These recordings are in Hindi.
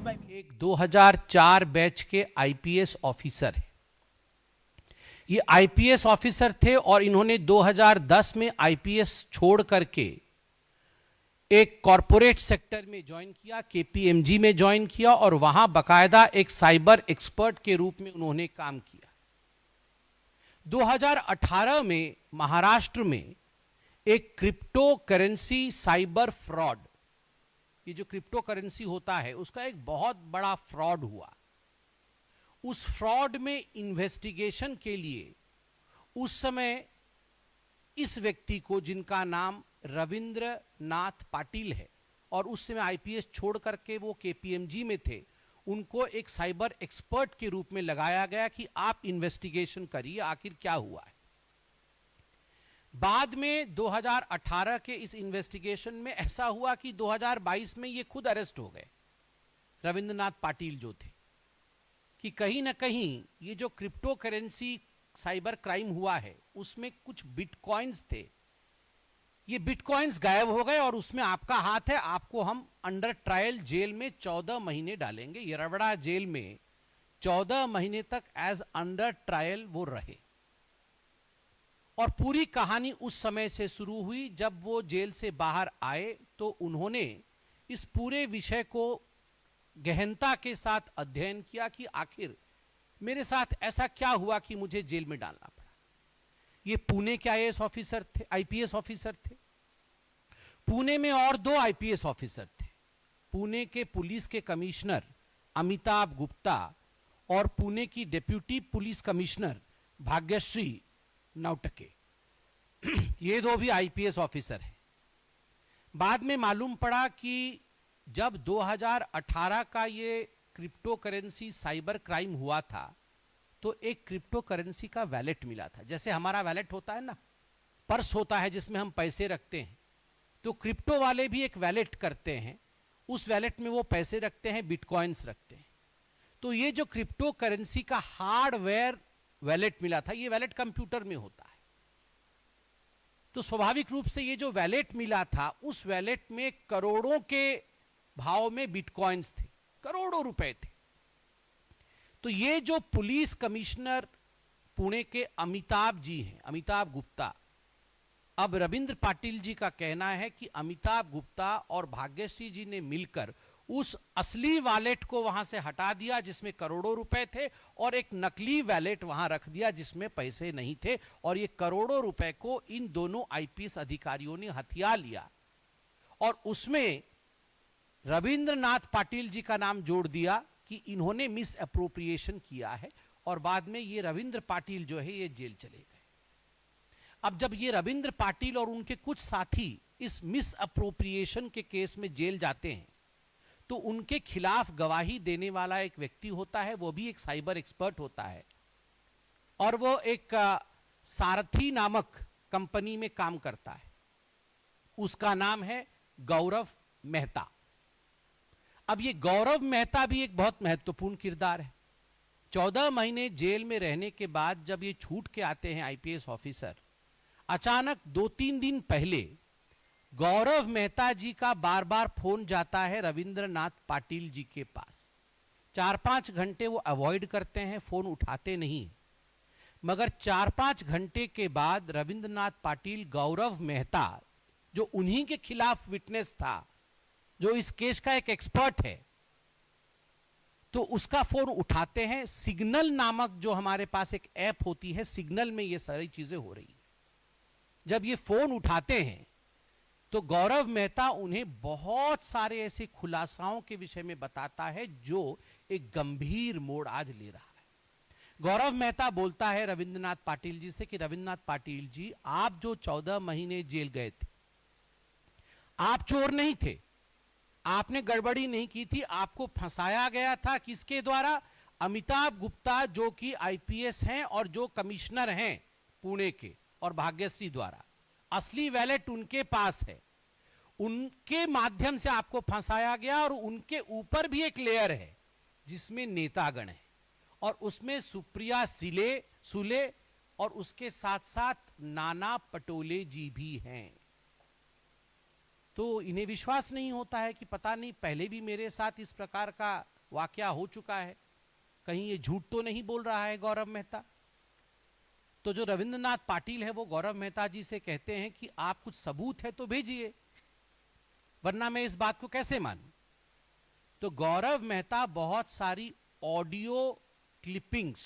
by एक 2004 बैच के आईपीएस ऑफिसर है। ये आईपीएस ऑफिसर थे और इन्होंने 2010 में आईपीएस छोड़ करके एक कॉरपोरेट सेक्टर में ज्वाइन किया, केपीएमजी में ज्वाइन किया और वहां बकायदा एक साइबर एक्सपर्ट के रूप में उन्होंने काम किया। 2018 में महाराष्ट्र में एक क्रिप्टो करेंसी साइबर फ्रॉड, ये जो क्रिप्टो करेंसी होता है उसका एक बहुत बड़ा फ्रॉड हुआ। उस फ्रॉड में इन्वेस्टिगेशन के लिए उस समय इस व्यक्ति को, जिनका नाम रविंद्र नाथ पाटिल है और उस समय आईपीएस छोड़ करके वो केपीएमजी में थे, उनको एक साइबर एक्सपर्ट के रूप में लगाया गया कि आप इन्वेस्टिगेशन करिए आखिर क्या हुआ है। बाद में 2018 के इस इन्वेस्टिगेशन में ऐसा हुआ कि 2022 में ये खुद अरेस्ट हो गए, रविंद्रनाथ पाटिल जो थे, कि कहीं ना कहीं ये जो क्रिप्टो करेंसी साइबर क्राइम हुआ है उसमें कुछ बिटकॉइंस थे, ये बिटकॉइंस गायब हो गए और उसमें आपका हाथ है, आपको हम अंडर ट्रायल जेल में 14 महीने डालेंगे। येरवड़ा जेल में 14 महीने तक एज अंडर ट्रायल वो रहे और पूरी कहानी उस समय से शुरू हुई। जब वो जेल से बाहर आए तो उन्होंने इस पूरे विषय को गहनता के साथ अध्ययन किया कि आखिर मेरे साथ ऐसा क्या हुआ कि मुझे जेल में डालना पड़ा। ये पुणे के आईएएस ऑफिसर थे, आईपीएस ऑफिसर थे। पुणे में और 2 आईपीएस ऑफिसर थे, पुणे के पुलिस के कमिश्नर अमिताभ गुप्ता और पुणे की डिप्यूटी पुलिस कमिश्नर भाग्यश्री नौटके। ये 2 भी आईपीएस ऑफिसर हैं। बाद में मालूम पड़ा कि जब 2018 का ये क्रिप्टो करेंसी साइबर क्राइम हुआ था तो एक क्रिप्टो करेंसी का वैलेट मिला था। जैसे हमारा वैलेट होता है ना, पर्स होता है जिसमें हम पैसे रखते हैं, तो क्रिप्टो वाले भी एक वैलेट करते हैं, उस वैलेट में वो पैसे रखते हैं, बिटकॉइंस रखते हैं। तो ये जो क्रिप्टो करेंसी का हार्डवेयर वैलेट मिला था, ये वैलेट कंप्यूटर में होता है, तो स्वाभाविक रूप से ये जो वैलेट मिला था उस वैलेट में करोड़ों के भाव में बिटकॉइंस थे, करोड़ों रुपए थे। तो ये जो पुलिस कमिश्नर पुणे के अमिताभ जी हैं, अमिताभ गुप्ता, अब रविंद्र पाटिल जी का कहना है कि अमिताभ गुप्ता और भाग्यश्री जी ने मिलकर उस असली वैलेट को वहां से हटा दिया जिसमें करोड़ों रुपए थे और एक नकली वैलेट वहां रख दिया जिसमें पैसे नहीं थे, और ये करोड़ों रुपए को इन दोनों आईपीएस अधिकारियों ने हथिया लिया और उसमें रविंद्रनाथ पाटिल जी का नाम जोड़ दिया कि इन्होंने मिस अप्रोप्रिएशन किया है, और बाद में ये रविंद्र पाटिल जो है ये जेल चले गए। अब जब ये रविंद्र पाटिल और उनके कुछ साथी इस मिस अप्रोप्रिएशन के केस में जेल जाते हैं तो उनके खिलाफ गवाही देने वाला एक व्यक्ति होता है, वो भी एक साइबर एक्सपर्ट होता है और वो एक सारथी नामक कंपनी में काम करता है। उसका नाम है गौरव मेहता। अब ये गौरव मेहता भी एक बहुत महत्वपूर्ण किरदार है। 14 महीने जेल में रहने के बाद जब ये छूट के आते हैं आईपीएस ऑफिसर, अचानक 2-3 दिन पहले गौरव मेहता जी का बार बार फोन जाता है रविंद्रनाथ पाटिल जी के पास। 4-5 घंटे वो अवॉइड करते हैं, फोन उठाते नहीं, मगर 4-5 घंटे के बाद रविंद्रनाथ पाटिल गौरव मेहता, जो उन्हीं के खिलाफ विटनेस था, जो इस केस का एक एक्सपर्ट है, तो उसका फोन उठाते हैं। सिग्नल नामक जो हमारे पास एक ऐप होती है, सिग्नल में ये सारी चीजें हो रही है। जब ये फोन उठाते हैं तो गौरव मेहता उन्हें बहुत सारे ऐसे खुलासाओं के विषय में बताता है जो एक गंभीर मोड़ आज ले रहा है। गौरव मेहता बोलता है रविंद्रनाथ पाटिल जी से कि रविंद्रनाथ पाटिल जी, आप जो 14 महीने जेल गए थे, आप चोर नहीं थे, आपने गड़बड़ी नहीं की थी, आपको फंसाया गया था। किसके द्वारा? अमिताभ गुप्ता जो कि आईपीएस हैं और जो कमिश्नर हैं पुणे के, और भाग्यश्री द्वारा। असली वैलेट उनके पास है, उनके माध्यम से आपको फंसाया गया और उनके ऊपर भी एक लेयर है जिसमें नेतागण है और उसमें सुप्रिया सुले और उसके साथ साथ नाना पटोले जी भी हैं। तो इन्हें विश्वास नहीं होता है कि पता नहीं पहले भी मेरे साथ इस प्रकार का वाकया हो चुका है, कहीं ये झूठ तो नहीं बोल रहा है गौरव मेहता। तो जो रविंद्रनाथ पाटिल है वो गौरव मेहता जी से कहते हैं कि आप कुछ सबूत है तो भेजिए, वरना मैं इस बात को कैसे मानूं। तो गौरव मेहता बहुत सारी ऑडियो क्लिपिंग्स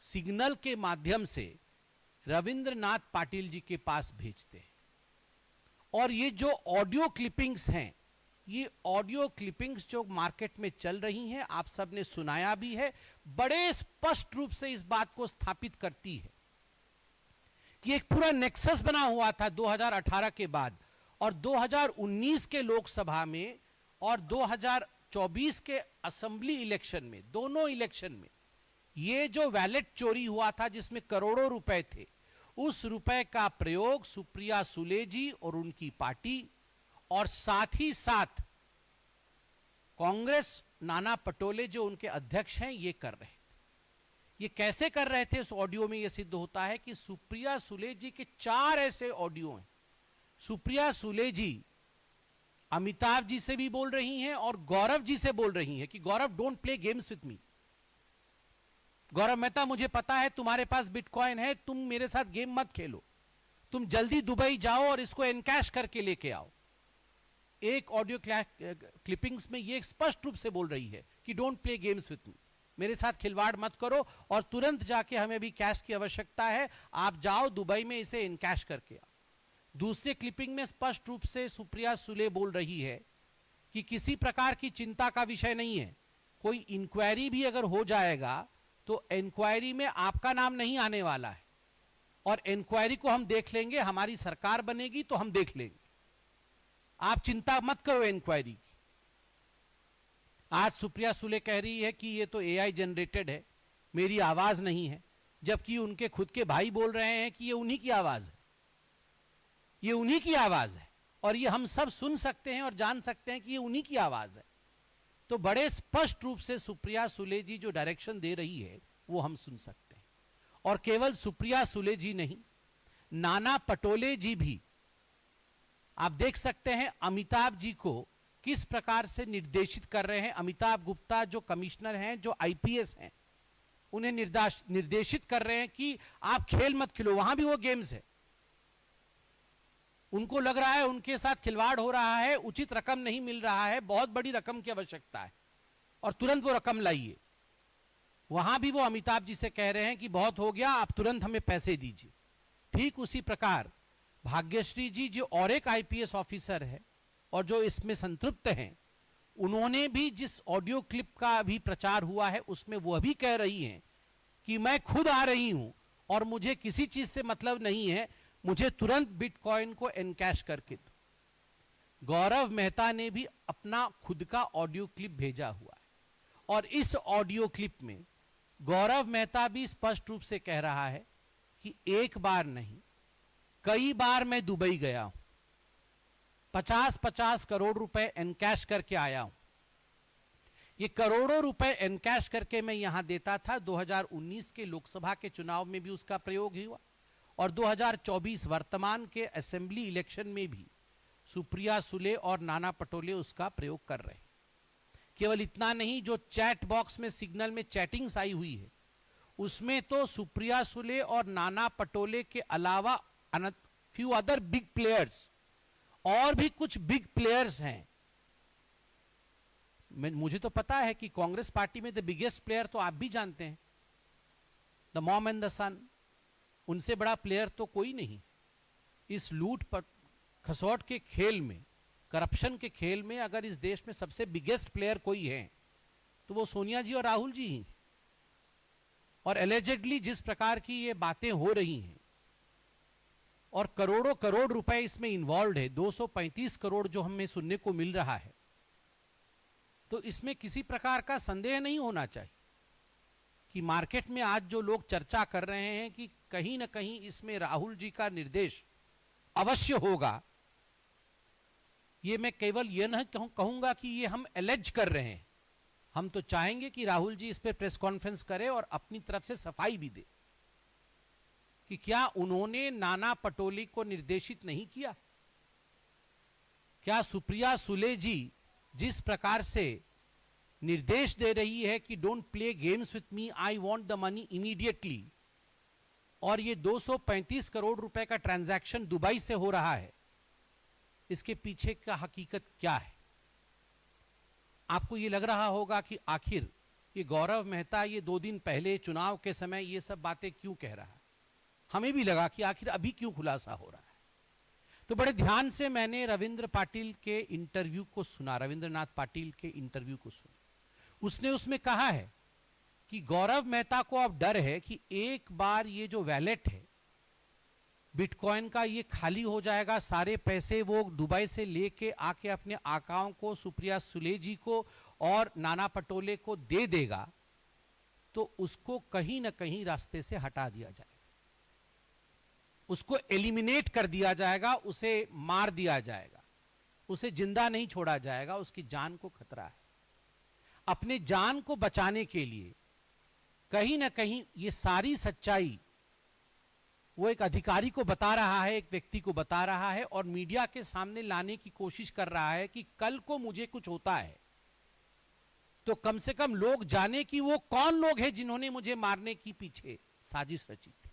सिग्नल के माध्यम से रविंद्रनाथ पाटिल जी के पास भेजते हैं, और ये जो ऑडियो क्लिपिंग्स हैं, ये ऑडियो क्लिपिंग्स जो मार्केट में चल रही हैं, आप सबने सुनाया भी है, बड़े स्पष्ट रूप से इस बात को स्थापित करती है कि एक पूरा नेक्सस बना हुआ था 2018 के बाद, और 2019 के लोकसभा में और 2024 के असेंबली इलेक्शन में, दोनों इलेक्शन में ये जो वैलेट चोरी हुआ था जिसमें करोड़ों रुपए थे, उस रुपए का प्रयोग सुप्रिया सुले जी और उनकी पार्टी और साथ ही साथ कांग्रेस नाना पटोले जो उनके अध्यक्ष हैं ये कर रहे थे। ये कैसे कर रहे थे, इस ऑडियो में यह सिद्ध होता है कि सुप्रिया सुले जी के 4 ऐसे ऑडियो हैं। सुप्रिया सुले जी अमिताभ जी से भी बोल रही हैं और गौरव जी से बोल रही हैं कि Gaurav don't play games with me, Gaurav Mehta मुझे पता है तुम्हारे पास बिटकॉइन है, तुम मेरे साथ गेम मत खेलो, तुम जल्दी दुबई जाओ और इसको एनकैश करके लेके आओ। एक ऑडियो क्लिपिंग्स में ये स्पष्ट रूप से बोल रही है कि डोंट प्ले गेम्स विथ मी, मेरे साथ खिलवाड़ मत करो और तुरंत जाके हमें भी कैश की आवश्यकता है, आप जाओ दुबई में इसे इनकैश करके आओ। दूसरे क्लिपिंग में स्पष्ट रूप से सुप्रिया सुले बोल रही है कि किसी प्रकार की चिंता का विषय नहीं है, कोई इंक्वायरी भी अगर हो जाएगा तो इंक्वायरी में आपका नाम नहीं आने वाला है, और इंक्वायरी को हम देख लेंगे, हमारी सरकार बनेगी तो हम देख लेंगे, आप चिंता मत करो इंक्वायरी की। आज सुप्रिया सुले कह रही है कि ये तो एआई जनरेटेड है, मेरी आवाज नहीं है, जबकि उनके खुद के भाई बोल रहे हैं कि ये उन्हीं की आवाज है, ये उन्हीं की आवाज है, और ये हम सब सुन सकते हैं और जान सकते हैं कि ये उन्हीं की आवाज है। तो बड़े स्पष्ट रूप से सुप्रिया सुले जी जो डायरेक्शन दे रही है वो हम सुन सकते हैं। और केवल सुप्रिया सुले जी नहीं, नाना पटोले जी भी, आप देख सकते हैं अमिताभ जी को किस प्रकार से निर्देशित कर रहे हैं। अमिताभ गुप्ता जो कमिश्नर हैं, जो आईपीएस हैं, उन्हें निर्देशित कर रहे हैं कि आप खेल मत खेलो, वहां भी वो गेम्स है। उनको लग रहा है उनके साथ खिलवाड़ हो रहा है, उचित रकम नहीं मिल रहा है, बहुत बड़ी रकम की आवश्यकता है और तुरंत वो रकम लाइए। वहां भी वो अमिताभ जी से कह रहे हैं कि बहुत हो गया, आप तुरंत हमें पैसे दीजिए। ठीक उसी प्रकार भाग्यश्री जी जो और एक आईपीएस ऑफिसर है और जो इसमें संतृप्त हैं, उन्होंने भी जिस ऑडियो क्लिप का भी प्रचार हुआ है उसमें वह भी कह रही हैं कि मैं खुद आ रही हूं और मुझे किसी चीज से मतलब नहीं है, मुझे तुरंत बिटकॉइन को एनकैश करके दो। गौरव मेहता ने भी अपना खुद का ऑडियो क्लिप भेजा हुआ है, और इस ऑडियो क्लिप में गौरव मेहता भी स्पष्ट रूप से कह रहा है कि एक बार नहीं, कई बार मैं दुबई गया हूं, 50-50 करोड़ रुपए एनकैश करके आया हूं। ये करोड़ों रुपए एनकैश करके मैं यहां देता था। 2019 के लोकसभा के चुनाव में भी उसका प्रयोग हुआ, और 2024 वर्तमान के असेंबली इलेक्शन में भी सुप्रिया सुले और नाना पटोले उसका प्रयोग कर रहे हैं। केवल इतना नहीं, जो चैट बॉक्स में सिग्नल में चैटिंग्स आई हुई है उसमें तो सुप्रिया सुले और नाना पटोले के अलावा फ्यू अदर बिग प्लेयर्स, और भी कुछ बिग प्लेयर्स हैं। मुझे तो पता है कि कांग्रेस पार्टी में द बिगेस्ट प्लेयर तो आप भी जानते हैं, द मॉम एंड द सन, उनसे बड़ा प्लेयर तो कोई नहीं। इस लूट पर खसौट के खेल में, करप्शन के खेल में अगर इस देश में सबसे बिगेस्ट प्लेयर कोई है तो वो सोनिया जी और राहुल जी ही। और एलिजेडली जिस प्रकार की ये बातें हो रही हैं और करोड़ों करोड़ रुपए इसमें इन्वॉल्व है, 235 करोड़ जो हमें सुनने को मिल रहा है, तो इसमें किसी प्रकार का संदेह नहीं होना चाहिए कि मार्केट में आज जो लोग चर्चा कर रहे हैं कि कहीं ना कहीं इसमें राहुल जी का निर्देश अवश्य होगा। ये मैं केवल ये नहीं कहूंगा कि ये हम एलेज कर रहे हैं, हम तो चाहेंगे कि राहुल जी इस पर प्रेस कॉन्फ्रेंस करें और अपनी तरफ से सफाई भी दे कि क्या उन्होंने नाना पटोले को निर्देशित नहीं किया। क्या सुप्रिया सुले जी जिस प्रकार से निर्देश दे रही है कि don't play games with me, I want the money immediately, और ये 235 करोड़ रुपए का ट्रांजैक्शन दुबई से हो रहा है, इसके पीछे का हकीकत क्या है? आपको ये लग रहा होगा कि आखिर ये गौरव मेहता ये 2 दिन पहले चुनाव के समय ये सब बातें क्यों कह रहा है? हमें भी लगा कि आखिर अभी क्यों खुलासा हो रहा है। तो बड़े ध्यान से मैंने रविंद्र पाटिल के इंटरव्यू को सुना, रविंद्रनाथ पाटिल के इंटरव्यू को सुना। उसने उसमें कहा है कि गौरव मेहता को अब डर है कि एक बार ये जो वैलेट है बिटकॉइन का ये खाली हो जाएगा, सारे पैसे वो दुबई से लेके आके अपने आकाओं को, सुप्रिया सुले जी को और नाना पटोले को दे देगा, तो उसको कहीं ना कहीं रास्ते से हटा दिया जाएगा, उसको एलिमिनेट कर दिया जाएगा, उसे मार दिया जाएगा, उसे जिंदा नहीं छोड़ा जाएगा, उसकी जान को खतरा है। अपने जान को बचाने के लिए कहीं ना कहीं ये सारी सच्चाई वो एक अधिकारी को बता रहा है, एक व्यक्ति को बता रहा है और मीडिया के सामने लाने की कोशिश कर रहा है कि कल को मुझे कुछ होता है तो कम से कम लोग जाने कि वो कौन लोग हैं जिन्होंने मुझे मारने की पीछे साजिश रची थी।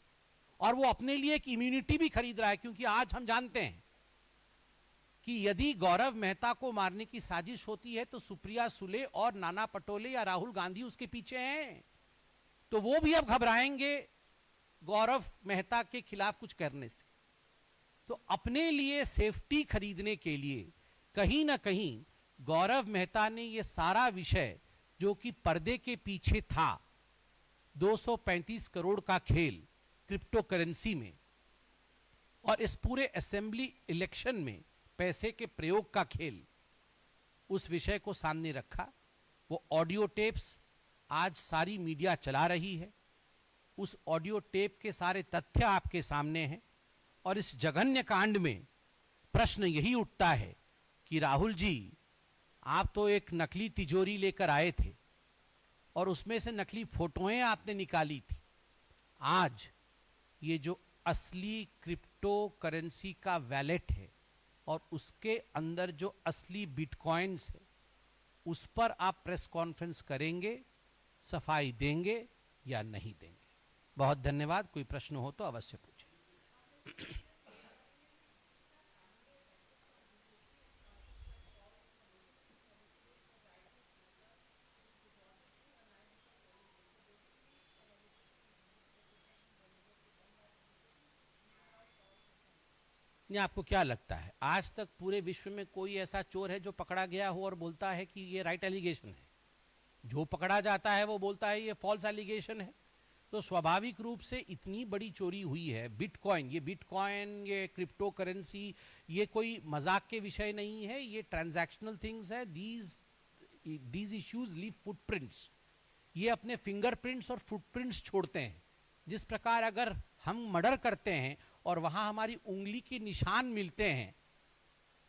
और वो अपने लिए एक इम्यूनिटी भी खरीद रहा है, क्योंकि आज हम जानते हैं कि यदि गौरव मेहता को मारने की साजिश होती है तो सुप्रिया सुले और नाना पटोले या राहुल गांधी उसके पीछे हैं, तो वो भी अब घबराएंगे गौरव मेहता के खिलाफ कुछ करने से। तो अपने लिए सेफ्टी खरीदने के लिए कहीं ना कहीं गौरव मेहता ने यह सारा विषय जो कि पर्दे के पीछे था, 235 करोड़ का खेल क्रिप्टो करेंसी में और इस पूरे असेंबली इलेक्शन में पैसे के प्रयोग का खेल, उस विषय को सामने रखा। वो ऑडियो टेप्स आज सारी मीडिया चला रही है, उस ऑडियो टेप के सारे तथ्य आपके सामने हैं। और इस जघन्य कांड में प्रश्न यही उठता है कि राहुल जी, आप तो एक नकली तिजोरी लेकर आए थे और उसमें से नकली फोटोएं आपने निकाली थी। आज ये जो असली क्रिप्टो करेंसी का वैलेट है और उसके अंदर जो असली बिटकॉइंस है, उस पर आप प्रेस कॉन्फ्रेंस करेंगे, सफाई देंगे या नहीं देंगे? बहुत धन्यवाद। कोई प्रश्न हो तो अवश्य पूछें। नहीं, आपको क्या लगता है आज तक पूरे विश्व में कोई ऐसा चोर है जो पकड़ा गया हो और बोलता है कि ये राइट एलिगेशन है? जो पकड़ा जाता है वो बोलता है ये फॉल्स एलिगेशन है। तो स्वाभाविक रूप से इतनी बड़ी चोरी हुई है। बिटकॉइन, ये क्रिप्टो करेंसी, ये कोई मजाक के विषय नहीं है, ये ट्रांजैक्शनल थिंग्स है। दीज इश्यूज लीव फुटप्रिंट्स, ये अपने फिंगरप्रिंट्स और फुटप्रिंट्स छोड़ते हैं। जिस प्रकार अगर हम मर्डर करते हैं और वहां हमारी उंगली के निशान मिलते हैं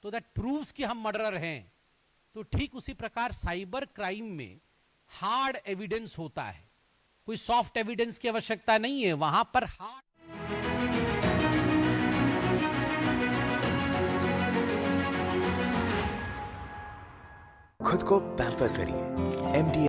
तो दैट प्रूव्स कि हम मर्डरर हैं, तो ठीक उसी प्रकार साइबर क्राइम में हार्ड एविडेंस होता है, कोई सॉफ्ट एविडेंस की आवश्यकता नहीं है। वहां पर हार्ड खुद को पैम्पर करिए। MD